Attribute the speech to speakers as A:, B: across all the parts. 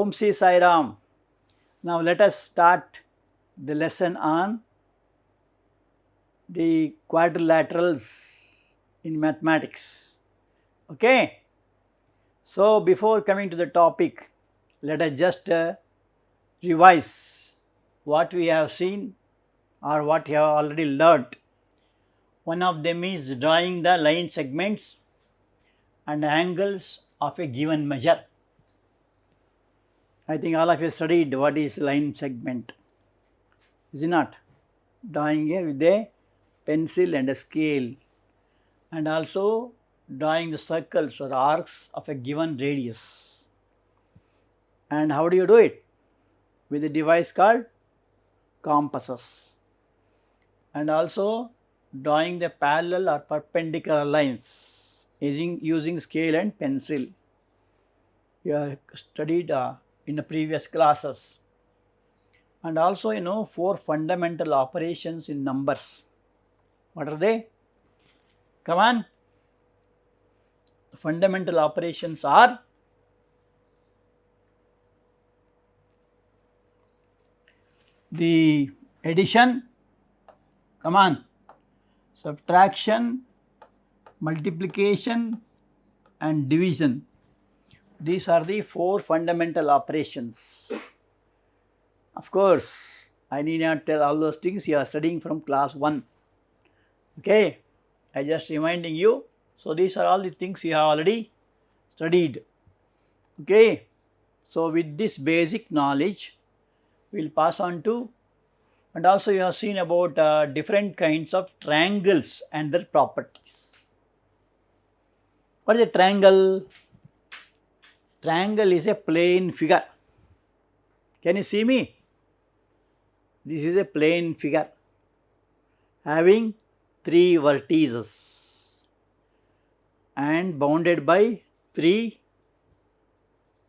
A: Om Shri Sai Ram. Now let us start the lesson on the quadrilaterals in mathematics. Okay. So before coming to the topic, let us just revise what we have seen or what we have already learnt. One of them is drawing the line segments and angles of a given measure. I think all of you studied what is line segment, is it not? Drawing with a pencil and a scale, and also drawing the circles or arcs of a given radius. And how do you do it? With a device called compasses. And also drawing the parallel or perpendicular lines using scale and pencil. You have studied in the previous classes. And also 4 fundamental operations in numbers. What are they? Come on. The fundamental operations are the addition, come on, subtraction, multiplication and division. These are the 4 fundamental operations. Of course, I need not tell all those things, you are studying from class 1. Okay, I just reminding you. So these are all the things you have already studied. Okay, so with this basic knowledge, we will pass on to, and also you have seen about different kinds of triangles and their properties. What is a triangle? Triangle is a plane figure. Can you see me? This is a plane figure having 3 vertices and bounded by 3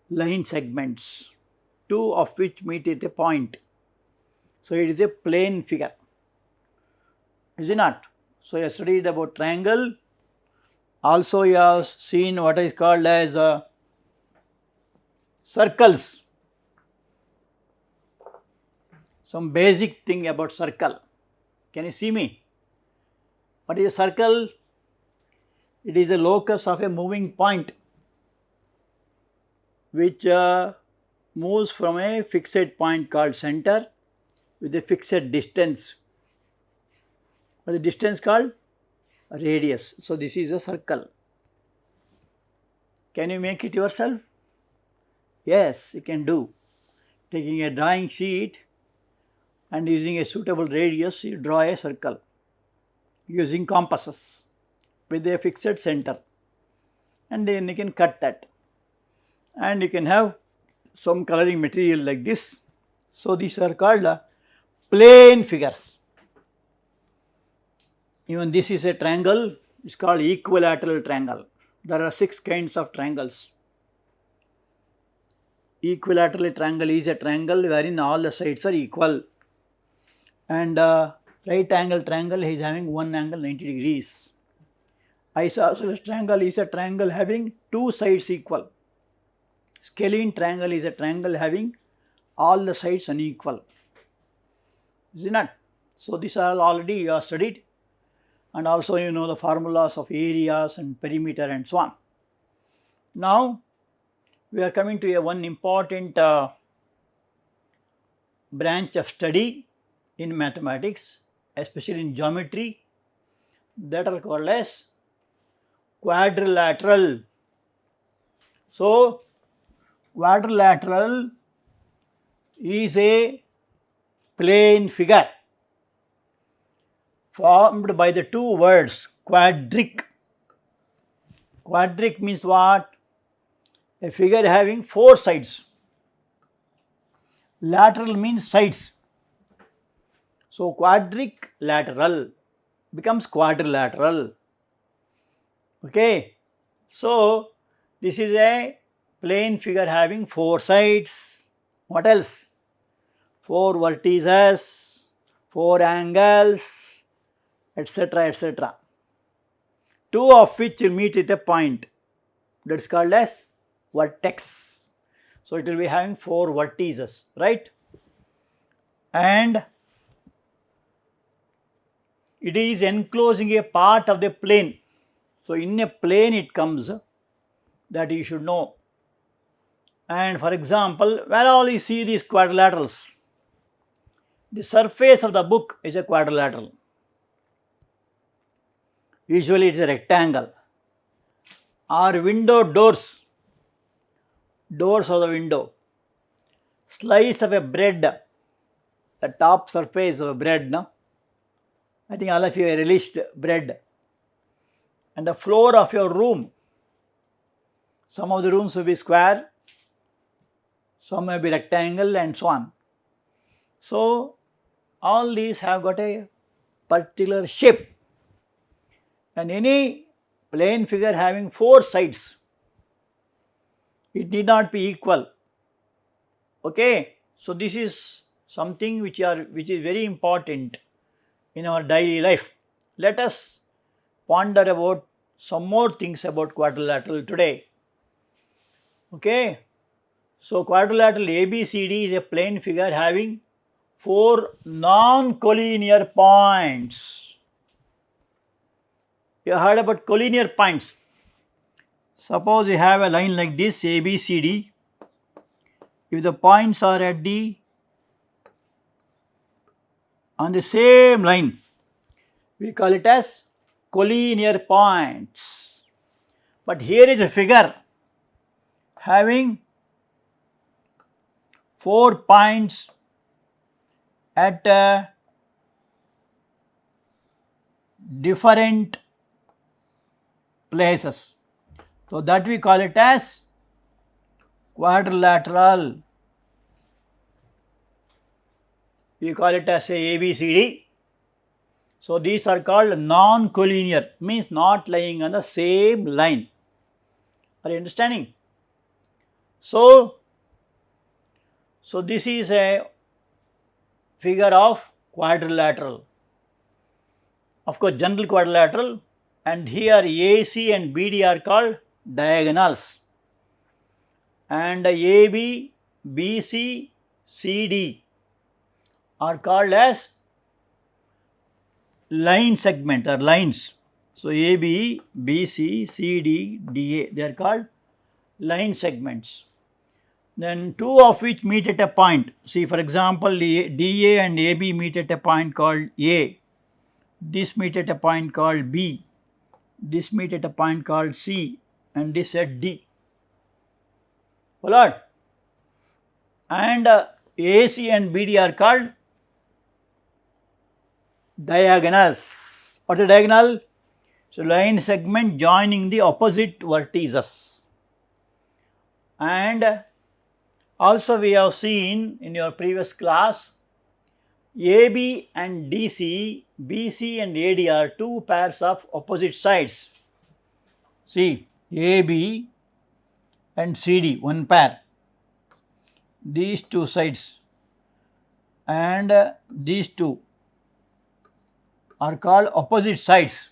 A: line segments, 2 of which meet at a point. So it is a plane figure, is it not? So you have studied about triangle. Also you have seen what is called as circles. Some basic thing about circle. Can you see me? What is a circle? It is a locus of a moving point which moves from a fixed point called center with a fixed distance. What is the distance called? Radius. So this is a circle. Can you make it yourself? Yes, you can do. Taking a drawing sheet and using a suitable radius, you draw a circle using compasses with a fixed center, and then you can cut that, and you can have some coloring material like this. So these are called plane figures. Even this is a triangle, it is called equilateral triangle. There are 6 kinds of triangles. Equilateral triangle is a triangle wherein all the sides are equal, and right angle triangle is having one angle 90 degrees. Isosceles triangle is a triangle having 2 sides equal. Scalene triangle is a triangle having all the sides unequal. Is it not? So these are already you have studied, and also you know the formulas of areas and perimeter and so on. Now we are coming to one important branch of study in mathematics, especially in geometry, that are called as quadrilateral. So quadrilateral is a plane figure formed by the 2 words quadric. Quadric means what? A figure having 4 sides. Lateral means sides. So quadrilateral becomes quadrilateral. Okay. So this is a plane figure having 4 sides. What else? 4 vertices, 4 angles, etc., etc. 2 of which will meet at a point. That is called as vertex. So, it will be having 4 vertices, right, and it is enclosing a part of the plane. So, in a plane it comes, that you should know. And for example, where all you see these quadrilaterals, the surface of the book is a quadrilateral. Usually it is a rectangle. Or window doors, doors of the window, slice of a bread, the top surface of a bread, no? I think all of you have relished bread. And the floor of your room, some of the rooms will be square, some may be rectangle and so on. So, all these have got a particular shape, and any plane figure having 4 sides, it need not be equal. Okay. So, this is something which is very important in our daily life. Let us ponder about some more things about quadrilateral today. Okay. So, quadrilateral ABCD is a plane figure having 4 non-collinear points. You heard about collinear points. Suppose you have a line like this ABCD. If the points are on the same line, we call it as collinear points. But here is a figure having 4 points at different places. So, that we call it as quadrilateral. We call it as a ABCD. So, these are called non-collinear, means not lying on the same line. Are you understanding? So, this is a figure of quadrilateral. Of course, general quadrilateral, and here AC and BD are called diagonals, and AB, BC, CD are called as line segment or lines. So, AB, BC, CD, DA, they are called line segments. Then 2 of which meet at a point. See, for example, DA and AB meet at a point called A. This meet at a point called B. This meet at a point called C, and this at D. Followed? And AC and BD are called diagonals. What is a diagonal? So, line segment joining the opposite vertices. And also we have seen in your previous class, AB and DC, BC and AD are 2 pairs of opposite sides. See, AB and CD, 1 pair, these 2 sides, and these 2 are called opposite sides.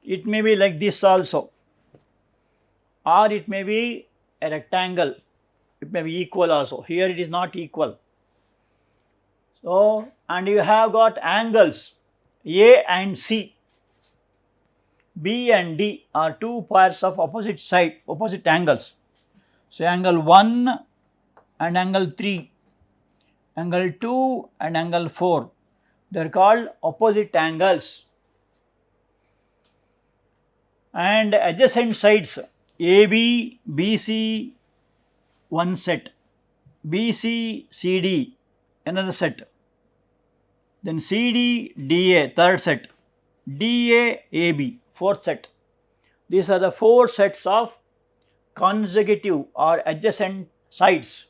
A: It may be like this also, or it may be a rectangle, it may be equal also. Here it is not equal. So, and you have got angles A and C, B and D are 2 pairs of opposite angles. So, angle 1 and angle 3, angle 2 and angle 4, they are called opposite angles. And adjacent sides AB, BC, 1 set, BC, CD, another set, then CD, DA, 3rd set, DA, AB, 4th set. These are the 4 sets of consecutive or adjacent sides.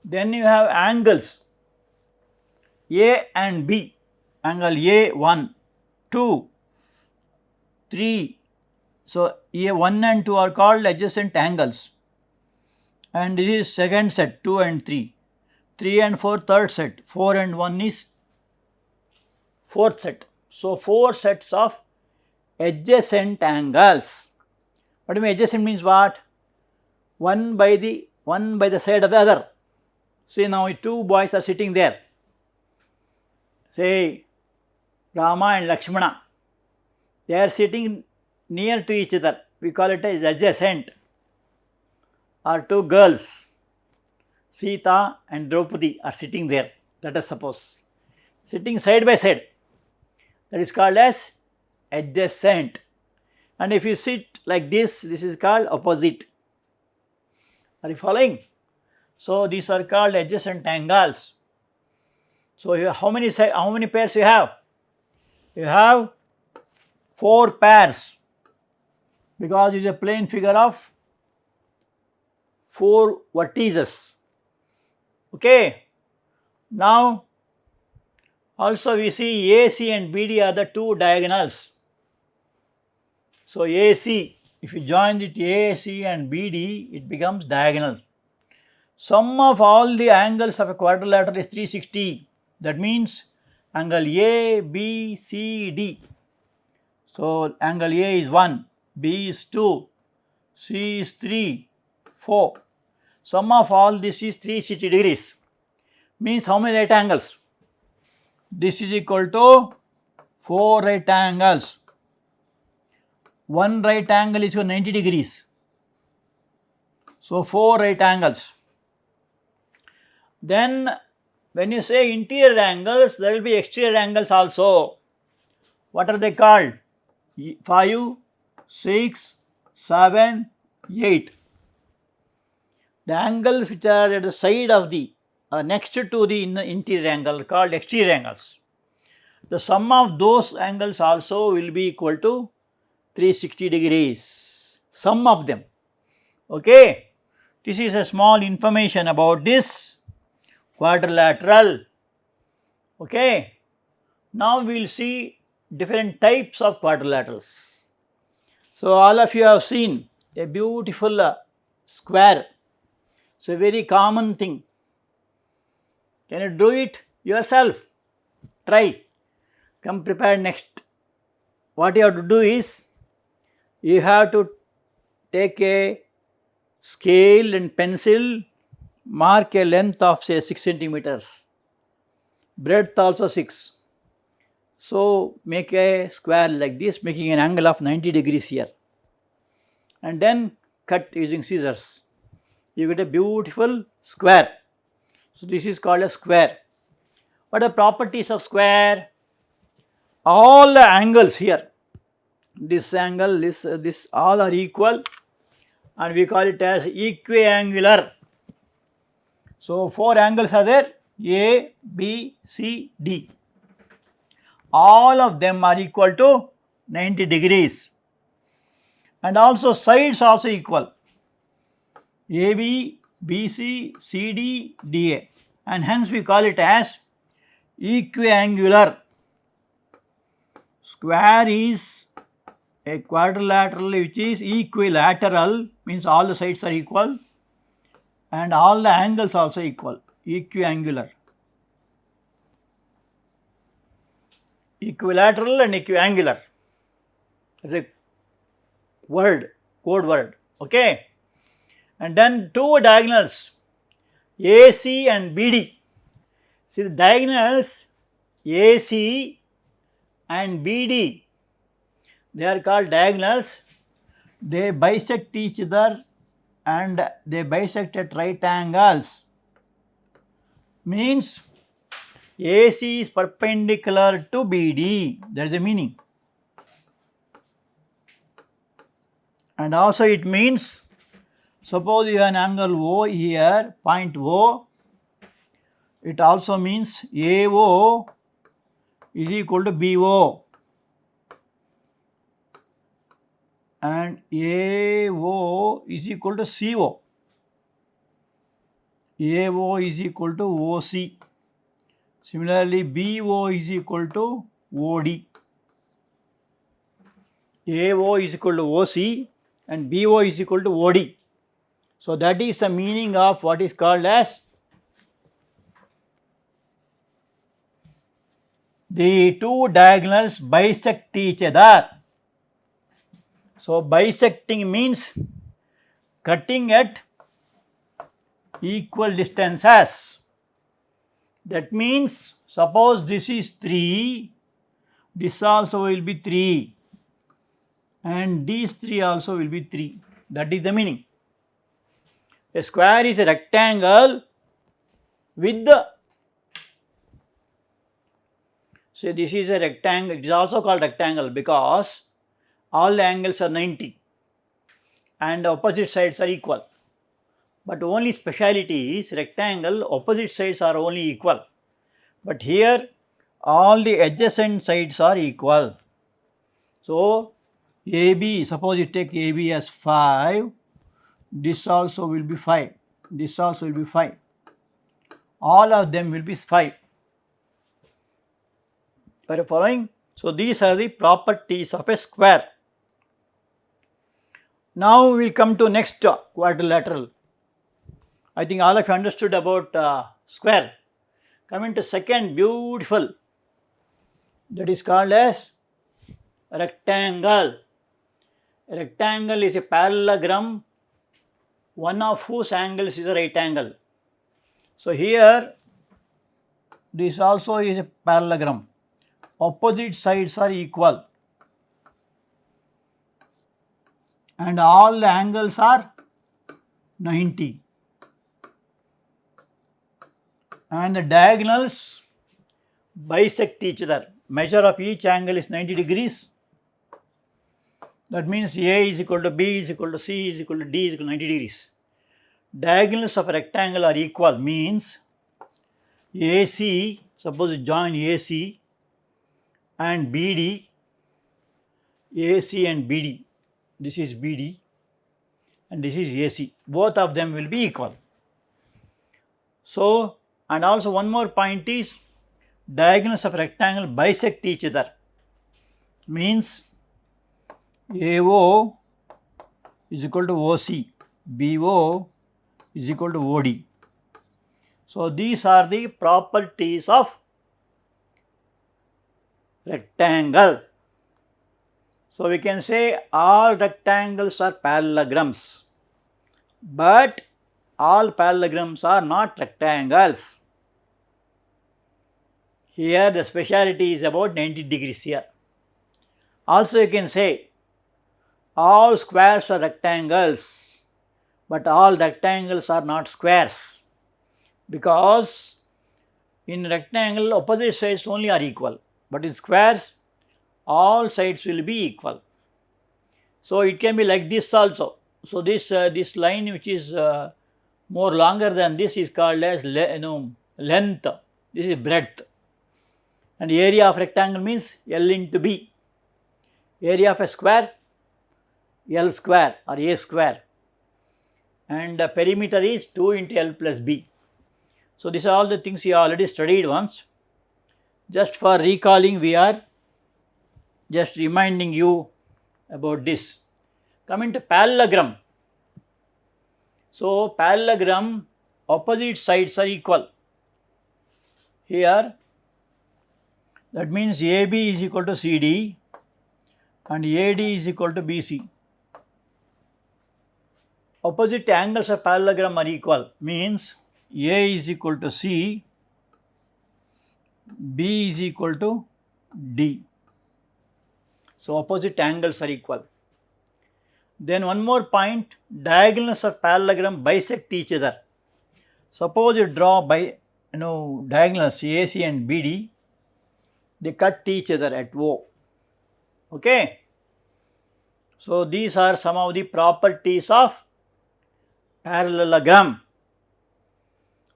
A: Then you have angles A and B, angle A 1, 2, 3. So, A1 and 2 are called adjacent angles, and this is second set 2 and 3, 3 and 4 third set, 4 and 1 is 4th set. So, 4 sets of adjacent angles. What do you mean adjacent means what? one by the side of the other. See, now two boys are sitting there. Say Rama and Lakshmana. They are sitting near to each other. We call it as adjacent. Or two girls, Sita and Draupadi, are sitting there. Let us suppose. Sitting side by side. That is called as adjacent. And if you sit like this is called opposite. Are you following? So these are called adjacent angles. So how many pairs you have? You have 4 pairs, because it is a plane figure of 4 vertices. Okay. Now also we see AC and BD are the 2 diagonals. So AC, if you join it AC and BD, it becomes diagonal. Sum of all the angles of a quadrilateral is 360. That means angle A, B, C, D. So angle A is 1, B is 2, C is 3, 4. Sum of all this is 360 degrees. Means how many right angles? This is equal to 4 right angles. One right angle is 90 degrees. So 4 right angles. Then when you say interior angles, there will be exterior angles also. What are they called? 5, 6, 7, 8. The angles which are at the side of the next to the interior angle are called exterior angles. The sum of those angles also will be equal to 360 degrees. Sum of them. Okay. This is a small information about this quadrilateral. Okay. Now we will see different types of quadrilaterals. So all of you have seen a beautiful square. It's a very common thing. Can you do it yourself? Try. Come prepared next. What you have to do is, you have to take a scale and pencil, mark a length of say 6 centimeters, breadth also 6. So make a square like this, making an angle of 90 degrees here, and then cut using scissors. You get a beautiful square. So this is called a square. What are the properties of square? All the angles here, this angle, this all are equal, and we call it as equiangular. So 4 angles are there, A, B, C, D. All of them are equal to 90 degrees. And also sides also equal, AB, BC, CD, DA, and hence we call it as equiangular. Square is a quadrilateral which is equilateral, means all the sides are equal and all the angles also equal, equiangular. Equilateral and equiangular. It's a word, code word. Okay. And then 2 diagonals, AC and BD. See the diagonals AC and BD, they are called diagonals. They bisect each other and they bisect at right angles. Means AC is perpendicular to BD. That is the meaning. And also it means, suppose you have an angle O here, point O, it also means AO is equal to BO, and AO is equal to CO, AO is equal to OC. Similarly, BO is equal to OD. AO is equal to OC and BO is equal to OD. So that is the meaning of what is called as the 2 diagonals bisect each other. So bisecting means cutting at equal distances. That means suppose this is 3, this also will be 3 and these 3 also will be 3. That is the meaning. A square is a rectangle with the, say this is a rectangle, it is also called rectangle because all the angles are 90 and the opposite sides are equal. But only speciality is rectangle, opposite sides are only equal. But here all the adjacent sides are equal. So AB, suppose you take AB as 5, this also will be 5, this also will be 5. All of them will be 5. Are you following? So these are the properties of a square. Now we will come to next quadrilateral. I think all of you understood about square. Coming to second, beautiful, that is called as rectangle. A rectangle is a parallelogram, one of whose angles is a right angle. So here this also is a parallelogram, opposite sides are equal and all the angles are 90 and the diagonals bisect each other. Measure of each angle is 90 degrees. That means A is equal to B is equal to C is equal to D is equal to 90 degrees. Diagonals of a rectangle are equal means AC, suppose you join AC and BD, AC and BD, this is BD and this is AC, both of them will be equal. So, and also one more point is diagonals of rectangle bisect each other means AO is equal to OC, BO is equal to OD. So these are the properties of rectangle. So we can say all rectangles are parallelograms, but all parallelograms are not rectangles. Here the speciality is about 90 degrees here. Also you can say all squares are rectangles, but all rectangles are not squares, because in rectangle opposite sides only are equal, but in squares all sides will be equal. So it can be like this also. So this line which is more longer than this is called as length, this is breadth, and the area of rectangle means L into B. Area of a square L square or A square, and the perimeter is 2 into L plus B. So these are all the things you already studied once. Just for recalling, we are just reminding you about this. Coming to parallelogram. So parallelogram, opposite sides are equal. Here that means AB is equal to CD and AD is equal to BC. Opposite angles of parallelogram are equal means A is equal to C, B is equal to D. So opposite angles are equal. Then one more point, diagonals of parallelogram bisect each other. Suppose you draw diagonals AC and BD, they cut each other at O. Okay. So these are some of the properties of parallelogram.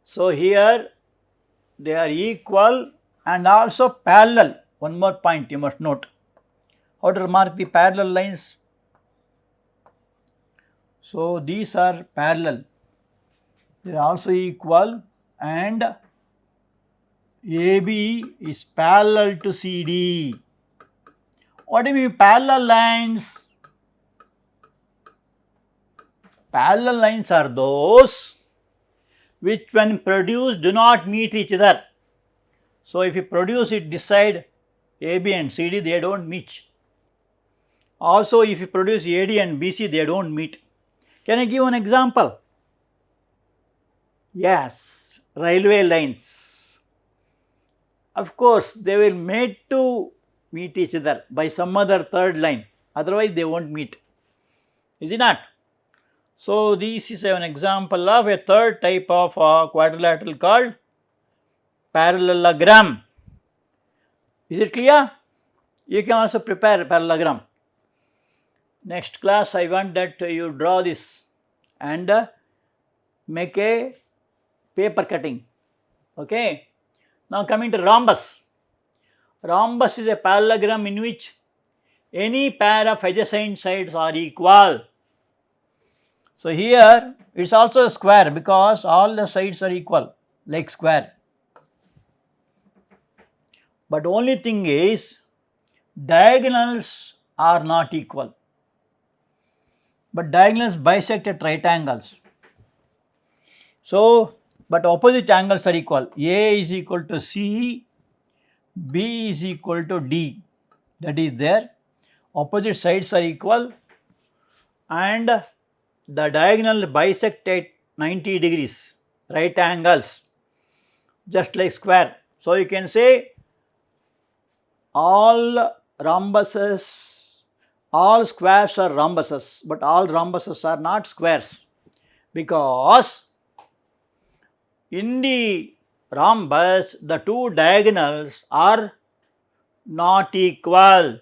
A: So here they are equal and also parallel. One more point you must note. How to mark the parallel lines? So these are parallel. They are also equal and AB is parallel to CD. What do you mean parallel lines? Parallel lines are those which when produced do not meet each other. So if you produce it this side AB and CD, they do not meet. Also if you produce AD and BC, they do not meet. Can I give an example? Yes, railway lines. Of course, they were made to meet each other by some other third line, otherwise they won't meet. Is it not? So, this is an example of a third type of quadrilateral called parallelogram. Is it clear? You can also prepare parallelogram. Next class, I want that you draw this and make a paper cutting. Okay. Now coming to rhombus. Rhombus is a parallelogram in which any pair of adjacent sides are equal. So here it is also a square because all the sides are equal like square. But only thing is diagonals are not equal. But diagonals bisect at right angles. So, but opposite angles are equal. A is equal to C, B is equal to D. That is there. Opposite sides are equal and the diagonal bisect at 90 degrees, right angles, just like square. So, you can say all rhombuses, all squares are rhombuses, but all rhombuses are not squares, because in the rhombus the two diagonals are not equal.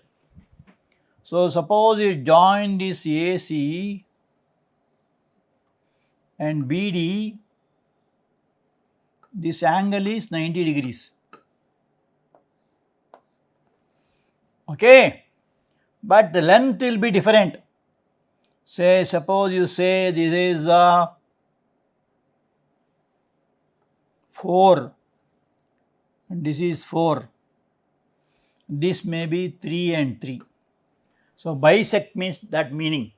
A: So, suppose you join this AC and BD, this angle is 90 degrees. Okay, but the length will be different. Say, suppose you say this is 4 and this is 4. This may be 3 and 3. So, bisect means that meaning.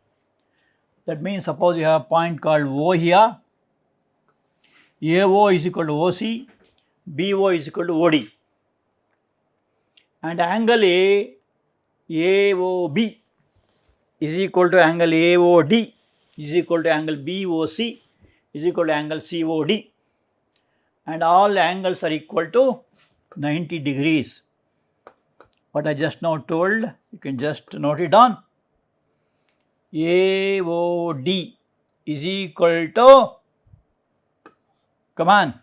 A: That means suppose you have a point called O here, AO is equal to OC, BO is equal to OD, and angle AOB is equal to angle AOD is equal to angle BOC is equal to angle COD, and all angles are equal to 90 degrees. What I just now told, you can just note it down. AOD is equal to, come on,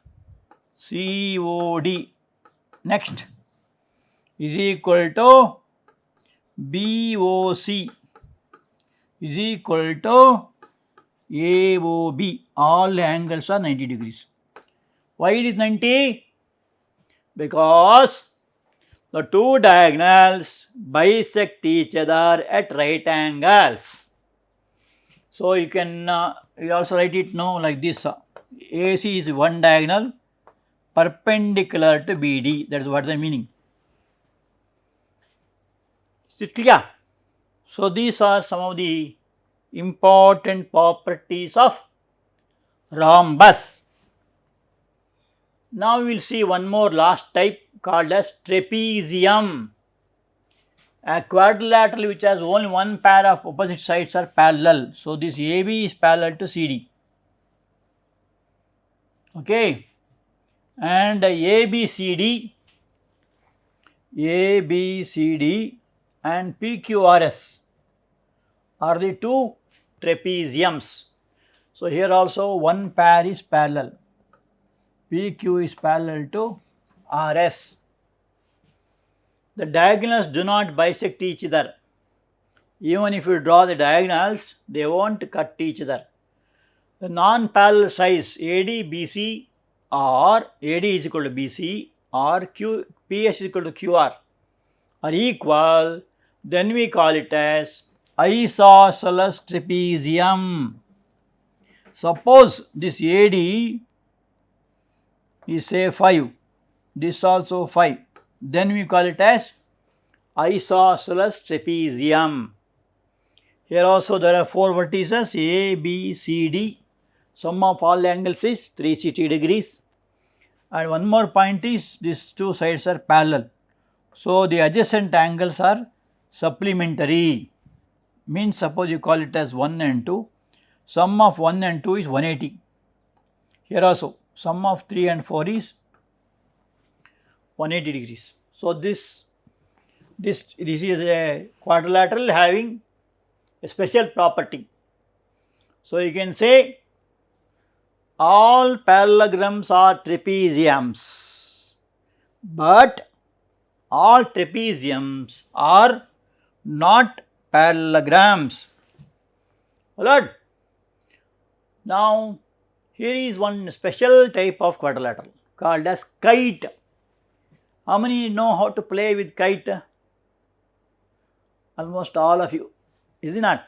A: COD, next, is equal to BOC is equal to AOB. All angles are 90 degrees. Why it is 90? Because the two diagonals bisect each other at right angles. So, you can you also write it now like this. AC is one diagonal perpendicular to BD. That is what the meaning. Is it clear? So, these are some of the important properties of rhombus. Now, we will see one more last type called as trapezium. A quadrilateral which has only one pair of opposite sides are parallel. So, this AB is parallel to CD. Okay. And ABCD and PQRS are the two trapeziums. So, here also one pair is parallel. PQ is parallel to RS. The diagonals do not bisect each other. Even if you draw the diagonals, they won't cut each other. The non-parallel sides AD, BC, or AD is equal to BC, or PS is equal to QR are equal, then we call it as isosceles trapezium. Suppose this AD is say 5, this also 5, then we call it as isosceles trapezium. Here also there are 4 vertices A, B, C, D. Sum of all angles is 360 degrees. And one more point is these two sides are parallel. So, the adjacent angles are supplementary. Means suppose you call it as 1 and 2. Sum of 1 and 2 is 180. Here also sum of 3 and 4 is 180 degrees. So, this is a quadrilateral having a special property. So, you can say all parallelograms are trapeziums, but all trapeziums are not parallelograms. Alright. Now, here is one special type of quadrilateral called as kite. How many know how to play with kite? Almost all of you, is it not?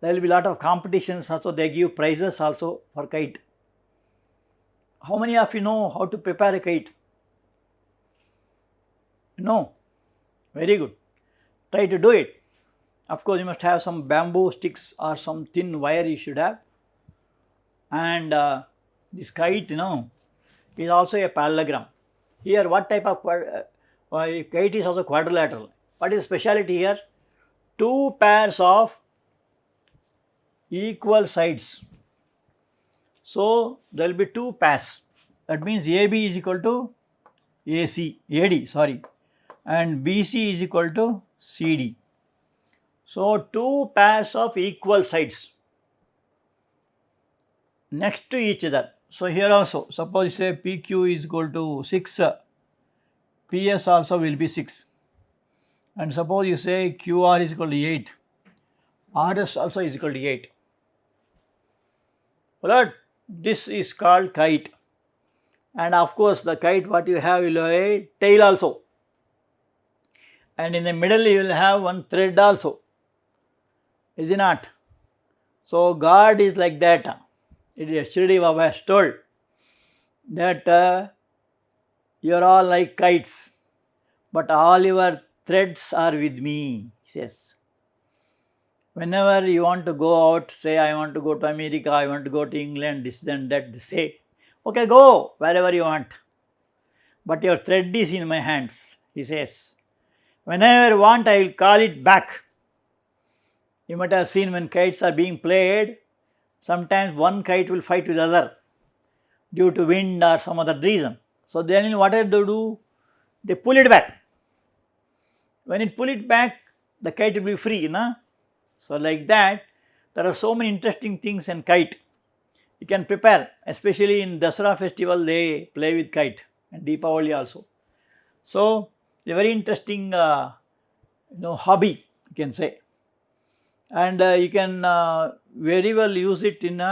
A: There will be a lot of competitions also, they give prizes also for kite. How many of you know how to prepare a kite? No? Very good. Try to do it. Of course, you must have some bamboo sticks or some thin wire you should have. And this kite, is also a parallelogram. Here, what type of kite is also quadrilateral? What is the speciality here? Two pairs of equal sides. So, there will be two pairs. That means AB is equal to AD, sorry, and BC is equal to CD. So, two pairs of equal sides next to each other. So, here also suppose you say PQ is equal to 6, PS also will be 6, and suppose you say QR is equal to 8, RS also is equal to 8. Alright, this is called kite, and of course the kite what you have will have a tail also, and in the middle you will have one thread also, is it not? So, God is like that. It is Shirdi Baba has told that you are all like kites, but all your threads are with me, he says. Whenever you want to go out, say I want to go to America, I want to go to England, this and that, they say, okay, go wherever you want, but your thread is in my hands, he says. Whenever I want, I will call it back. You might have seen when kites are being played, sometimes one kite will fight with the other due to wind or some other reason. So, then what they do? They pull it back. When it pull it back, the kite will be free. So, like that, there are so many interesting things in kite. You can prepare, especially in Dasara festival, they play with kite, and Deepavali also. So, a very interesting hobby, you can say. And you can very well use it in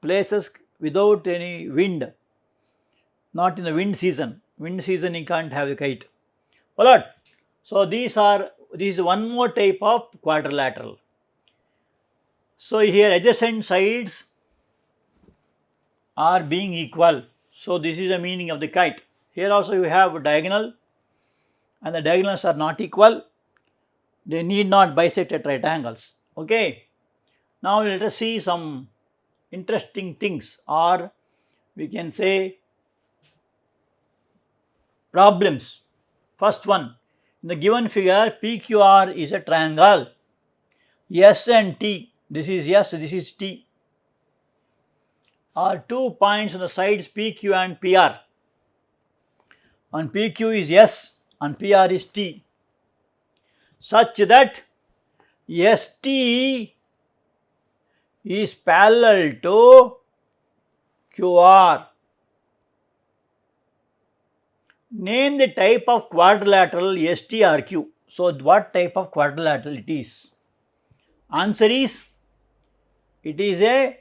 A: places without any wind, not in the wind season. Wind season you can't have a kite. Alright. So, this is one more type of quadrilateral. So, here adjacent sides are being equal. So, this is the meaning of the kite. Here also you have a diagonal, and the diagonals are not equal. They need not bisect at right angles. Okay. Now, let us see some interesting things, or we can say problems. First one, in the given figure, PQR is a triangle. S and T, this is S, this is T, are 2 points on the sides PQ and PR. On PQ is S, on PR is T, such that ST is parallel to QR. Name the type of quadrilateral STRQ. So, what type of quadrilateral it is? Answer is, it is a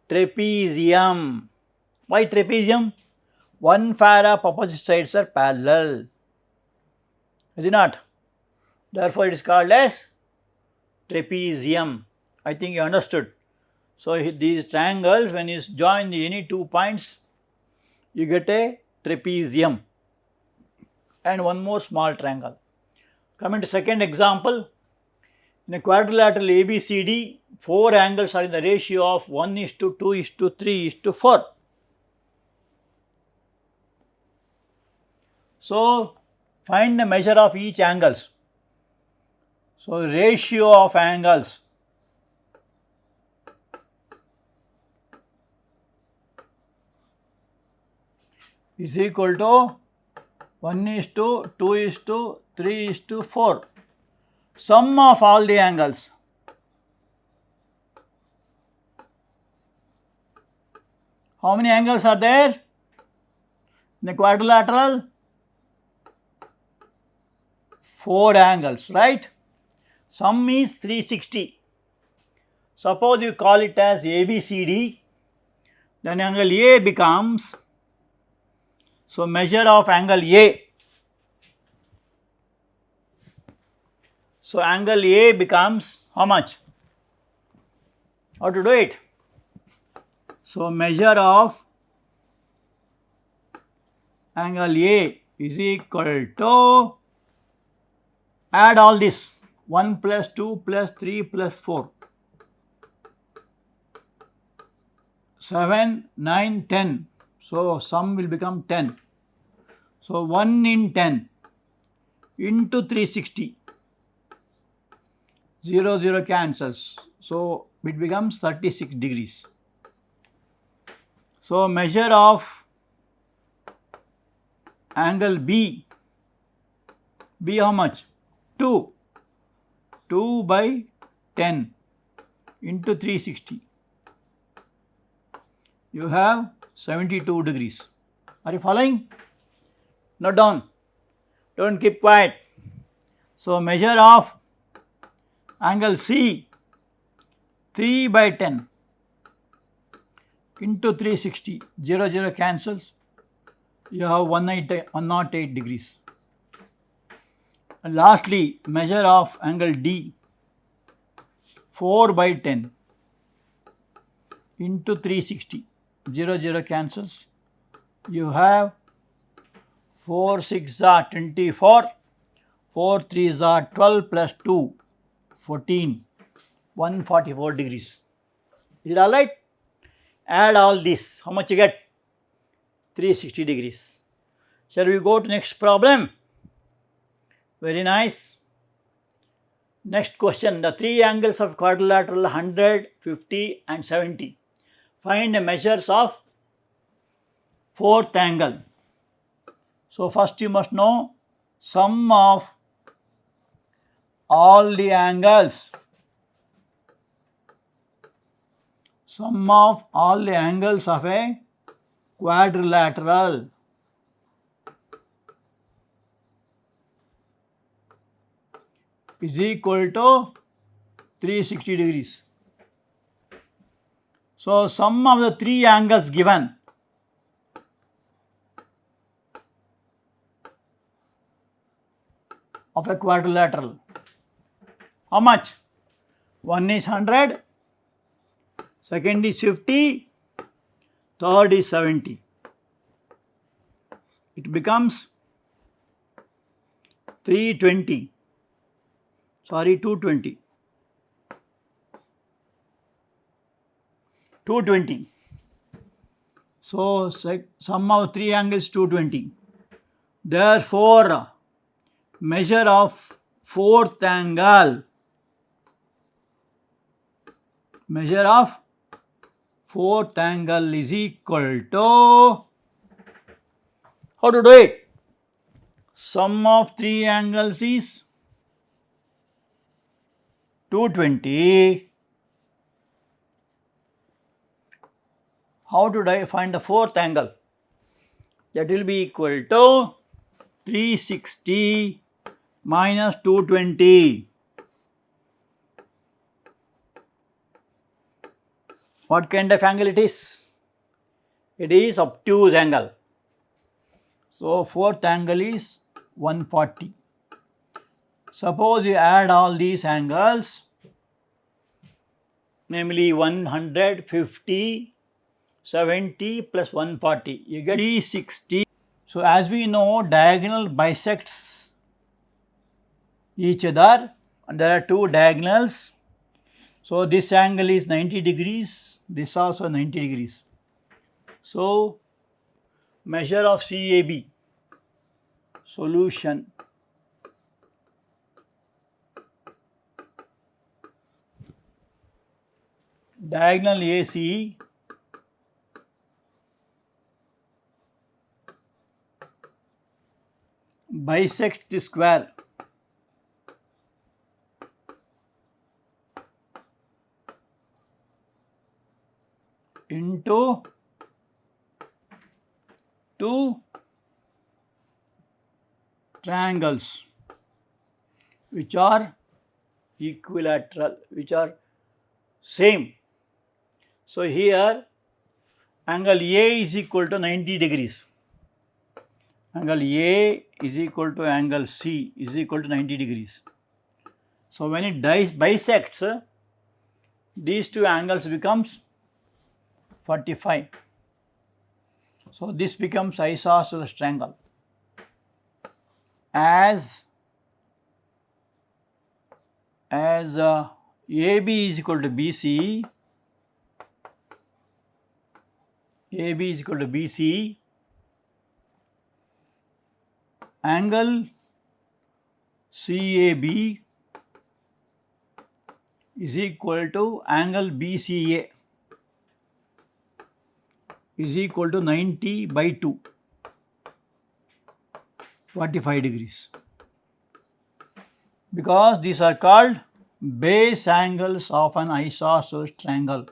A: trapezium. Why trapezium? One pair of opposite sides are parallel, is it not? Therefore, it is called as trapezium. I think you understood. So, these triangles, when you join any 2 points, you get a trapezium. And one more small triangle. Coming to second example, in a quadrilateral ABCD, 4 angles are in the ratio of 1:2:3:4. So, find the measure of each angles. So, ratio of angles is equal to 1:2:3:4. Sum of all the angles. How many angles are there in the quadrilateral? 4 angles, right? Sum is 360. Suppose you call it as ABCD, then angle A becomes, so measure of angle A. So angle A becomes how much? How to do it? So measure of angle A is equal to, add all this, 1 plus 2 plus 3 plus 4, 7, 9, 10. So sum will become 10. So 1 in 10 into 360. 0, 0 cancels. So it becomes 36 degrees. So measure of angle B. B how much? 2. 2 by 10 into 360. You have 72 degrees. Are you following? Note down. Don't keep quiet. So measure of angle C, 3 by 10 into 360. 0, 0 cancels. You have 108 degrees. And lastly, measure of angle D, 4 by 10 into 360. 0, 0 cancels. You have 4 6 are 24, 4 3 are 12 plus 2, 14, 144 degrees. Is it alright? Add all this. How much you get? 360 degrees. Shall we go to next problem? Very nice. Next question. The three angles of quadrilateral 100, 50 and 70. Find the measures of fourth angle. So first you must know sum of all the angles. Sum of all the angles of a quadrilateral is equal to 360 degrees. So sum of the three angles given of a quadrilateral. How much? One is 100, second is 50, third is 70. It becomes 320. Sorry, 220. 220. So sum of three angles 220. Therefore, measure of fourth angle. Measure of fourth angle is equal to, how to do it? Sum of three angles is 220. How to find the fourth angle? That will be equal to 360 minus 220. What kind of angle it is? It is obtuse angle. So fourth angle is 140. Suppose you add all these angles, namely 150, 70 plus 140, you get 360. So as we know, diagonal bisects each other and there are two diagonals. So this angle is 90 degrees, this also 90 degrees. So measure of CAB, solution. Diagonal AC bisect the square into two triangles which are equilateral, which are same. So here angle A is equal to 90 degrees. Angle A is equal to angle C is equal to 90 degrees. So when it bisects, these two angles becomes 45. So this becomes isosceles triangle. As AB is equal to BC, AB is equal to BC, angle CAB is equal to angle BCA is equal to 90 by 2, 45 degrees. Because these are called base angles of an isosceles triangle.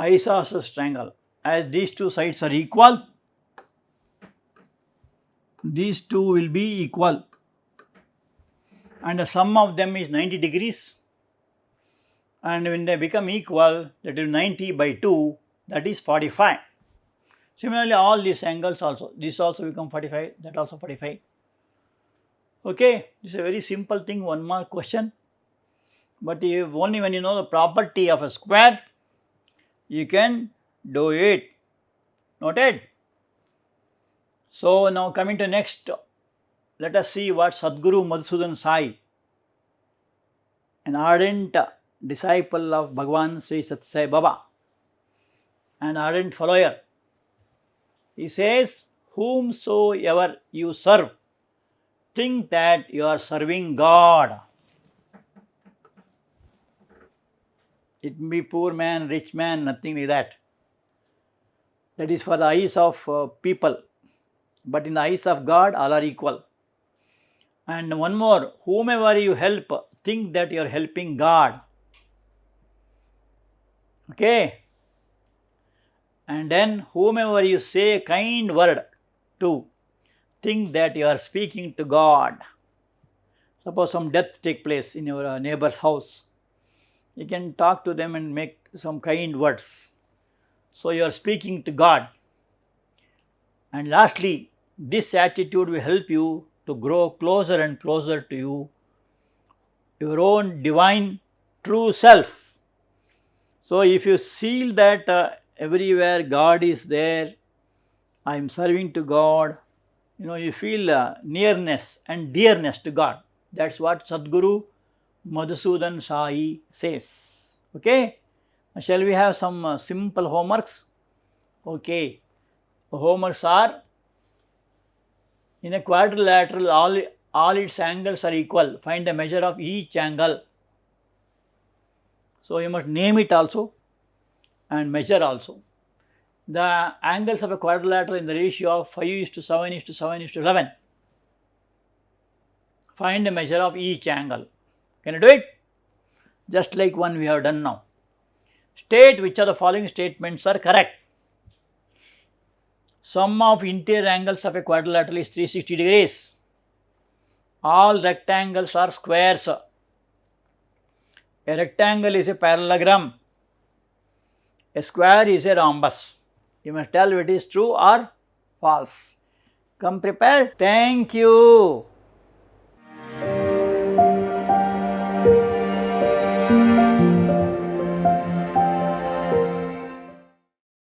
A: Isosceles triangle. As these two sides are equal, these two will be equal, and the sum of them is 90 degrees, and when they become equal, that is 90 by 2, that is 45. Similarly, all these angles also, this also become 45, that also 45. Okay, this is a very simple thing, one more question, but only when you know the property of a square, you can do it. Noted? So now coming to next, let us see what Sadguru Madhusudan Sai, an ardent disciple of Bhagavan Sri Sathya Baba, an ardent follower. He says, whomsoever you serve, think that you are serving God. It may be poor man, rich man, nothing like that. That is for the eyes of people. But in the eyes of God, all are equal. And one more, whomever you help, think that you are helping God. Okay? And then whomever you say a kind word to, think that you are speaking to God. Suppose some death take place in your neighbor's house. You can talk to them and make some kind words. So you are speaking to God. And lastly, this attitude will help you to grow closer and closer to you, your own divine true self. So if you feel that everywhere God is there, I am serving to God, you feel nearness and dearness to God. That's what Sadguru Madhusudan Sai says. Okay? Shall we have some simple homeworks? Okay. Homeworks are, in a quadrilateral, all its angles are equal. Find the measure of each angle. So you must name it also and measure also. The angles of a quadrilateral in the ratio of 5:7:7:11. Find the measure of each angle. Can you do it? Just like one we have done now. State which of the following statements are correct. Sum of interior angles of a quadrilateral is 360 degrees. All rectangles are squares. A rectangle is a parallelogram. A square is a rhombus. You must tell if it is true or false. Come prepared. Thank you.